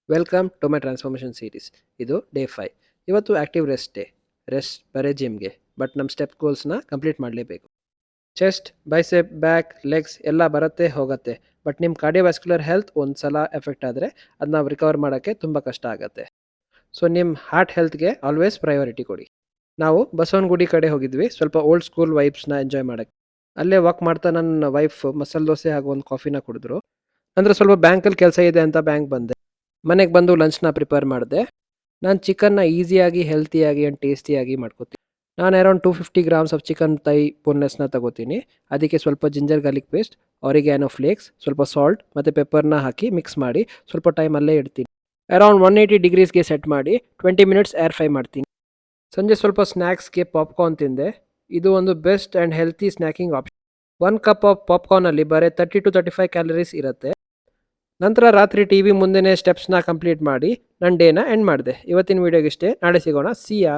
Welcome to my transformation series. ಇದು day 5. ಇವತ್ತು active rest day. Rest ಬರೇ ಜಿಮ್ಗೆ, ಬಟ್ ನಮ್ಮ ಸ್ಟೆಪ್ ಗೋಲ್ಸ್ನ ಕಂಪ್ಲೀಟ್ ಮಾಡಲೇಬೇಕು. ಚೆಸ್ಟ್, ಬೈಸೆಪ್, ಬ್ಯಾಕ್, ಲೆಗ್ಸ್ ಎಲ್ಲ ಬರುತ್ತೆ ಹೋಗುತ್ತೆ, ಬಟ್ ನಿಮ್ಮ ಕಾರ್ಡಿಯೋವ್ಯಾಸ್ಕ್ಯುಲರ್ ಹೆಲ್ತ್ ಒಂದು ಸಲ ಎಫೆಕ್ಟ್ ಆದರೆ ಅದು ನಾವು ರಿಕವರ್ ಮಾಡೋಕ್ಕೆ ತುಂಬ ಕಷ್ಟ ಆಗುತ್ತೆ. ಸೊ ನಿಮ್ಮ ಹಾರ್ಟ್ ಹೆಲ್ತ್ಗೆ ಆಲ್ವೇಸ್ ಪ್ರಯಾರಿಟಿ ಕೊಡಿ. ನಾವು ಬಸವನಗುಡಿ ಕಡೆ ಹೋಗಿದ್ವಿ, ಸ್ವಲ್ಪ ಓಲ್ಡ್ ಸ್ಕೂಲ್ ವೈಬ್ಸ್ನ ಎಂಜಾಯ್ ಮಾಡೋಕ್ಕೆ. ಅಲ್ಲೇ ವಾಕ್ ಮಾಡ್ತಾ ನನ್ನ ವೈಫ್ ಮಸಾಲೆ ದೋಸೆ ಹಾಗೂ ಒಂದು ಕಾಫಿನ ಕುಡಿದ್ರು. ಅಂದರೆ ಸ್ವಲ್ಪ ಬ್ಯಾಂಕಲ್ಲಿ ಕೆಲಸ ಇದೆ ಅಂತ ಬ್ಯಾಂಕ್ ಬಂದೆ. ಮನೆಗೆ ಬಂದು ಲಂಚ್ನ ಪ್ರಿಪೇರ್ ಮಾಡಿದೆ. ನಾನು ಚಿಕನ್ನ ಈಸಿಯಾಗಿ, ಹೆಲ್ತಿಯಾಗಿ ಆ್ಯಂಡ್ ಟೇಸ್ಟಿಯಾಗಿ ಮಾಡ್ಕೋತೀನಿ. ನಾನು ಅರೌಂಡ್ 250 ಗ್ರಾಮ್ಸ್ ಆಫ್ ಚಿಕನ್ ತೈ ಬೋನ್ಲೆಸ್ನ ತಗೋತೀನಿ. ಅದಕ್ಕೆ ಸ್ವಲ್ಪ ಜಿಂಜರ್ ಗಾರ್ಲಿಕ್ ಪೇಸ್ಟ್, ಆರಿಗ್ಯಾನೋ ಫ್ಲೇಕ್ಸ್, ಸ್ವಲ್ಪ ಸಾಲ್ಟ್ ಮತ್ತು ಪೆಪ್ಪರ್ನ ಹಾಕಿ ಮಿಕ್ಸ್ ಮಾಡಿ ಸ್ವಲ್ಪ ಟೈಮ್ ಅಲ್ಲೇ ಇಡ್ತೀನಿ. ಅರೌಂಡ್ 180 ಡಿಗ್ರೀಸ್ಗೆ ಸೆಟ್ ಮಾಡಿ 20 ಮಿನಿಟ್ಸ್ ಏರ್ ಫ್ರೈ ಮಾಡ್ತೀನಿ. ಸಂಜೆ ಸ್ವಲ್ಪ ಸ್ನ್ಯಾಕ್ಸ್ಗೆ ಪಾಪ್ಕಾರ್ನ್ ತಿಂದೆ. ಇದು ಒಂದು best and healthy snacking option. 1 cup of ಪಾಪ್ಕಾರ್ನಲ್ಲಿ ಬರೀ 30 to 35 ಕ್ಯಾಲರೀಸ್ ಇರುತ್ತೆ. ನಂತರ ರಾತ್ರಿ ಟಿವಿ ಮುಂದೆನೇ ಸ್ಟೆಪ್ಸ್ನ ಕಂಪ್ಲೀಟ್ ಮಾಡಿ ನನ್ನ ಡೇನ ಎಂಡ್ ಮಾಡಿದೆ. ಇವತ್ತಿನ ವೀಡಿಯೋಗೆ ಇಷ್ಟೇ. ನಾಳೆ ಸಿಗೋಣ. ಸಿ ಯಾ.